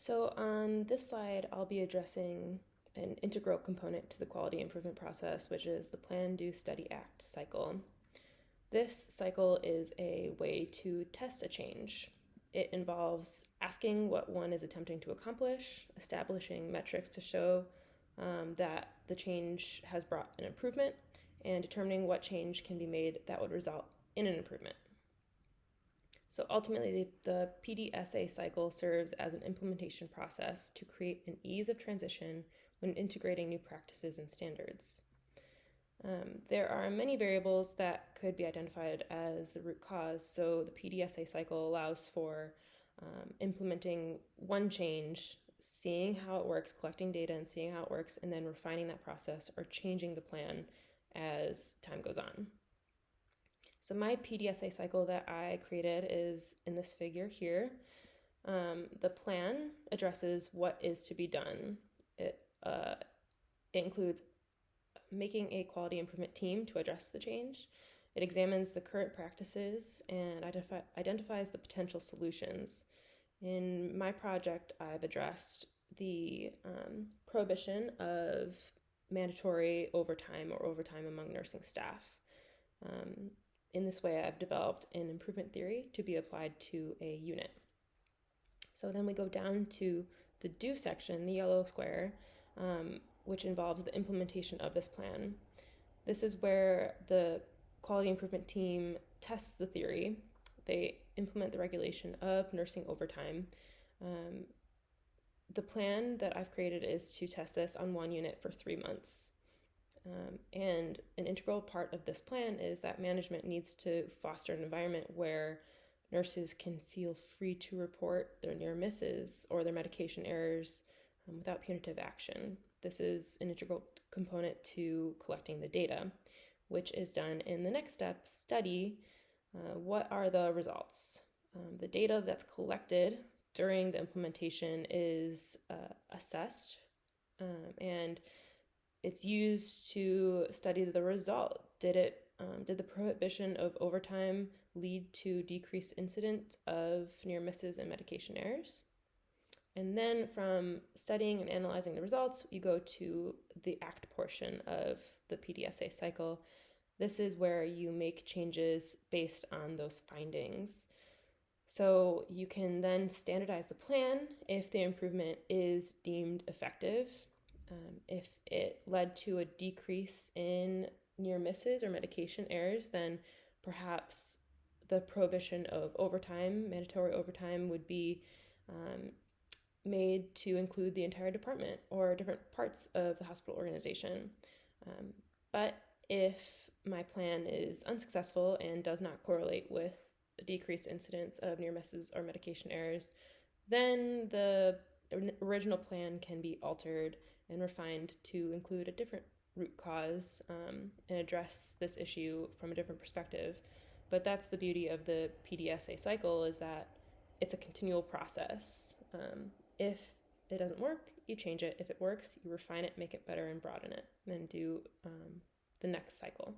So on this slide, I'll be addressing an integral component to the quality improvement process, which is the Plan, Do, Study, Act cycle. This cycle is a way to test a change. It involves asking what one is attempting to accomplish, establishing metrics to show that the change has brought an improvement, and determining what change can be made that would result in an improvement. So ultimately, the PDSA cycle serves as an implementation process to create an ease of transition when integrating new practices and standards. There are many variables that could be identified as the root cause, so the PDSA cycle allows for implementing one change, seeing how it works, collecting data and seeing how it works, and then refining that process or changing the plan as time goes on. So my PDSA cycle that I created is in this figure here. The plan addresses what is to be done. It includes making a quality improvement team to address the change. It examines the current practices and identifies the potential solutions. In my project, I've addressed the prohibition of mandatory overtime or overtime among nursing staff. In this way, I've developed an improvement theory to be applied to a unit. So then we go down to the do section, the yellow square, which involves the implementation of this plan. This is where the quality improvement team tests the theory. They implement the regulation of nursing overtime. The plan that I've created is to test this on one unit for 3 months. And an integral part of this plan is that management needs to foster an environment where nurses can feel free to report their near misses or their medication errors without punitive action. This is an integral component to collecting the data, which is done in the next step, study what are the results. The data that's collected during the implementation is assessed and it's used to study the result. Did the prohibition of overtime lead to decreased incidence of near misses and medication errors? And then from studying and analyzing the results, you go to the ACT portion of the PDSA cycle. This is where you make changes based on those findings. So you can then standardize the plan if the improvement is deemed effective. If it led to a decrease in near misses or medication errors, then perhaps the prohibition of overtime, mandatory overtime, would be made to include the entire department or different parts of the hospital organization. But if my plan is unsuccessful and does not correlate with a decreased incidence of near misses or medication errors, then the original plan can be altered and refined to include a different root cause and address this issue from a different perspective. But that's the beauty of the PDSA cycle, is that it's a continual process. If it doesn't work, you change it. If it works, you refine it, make it better, and broaden it, then do the next cycle.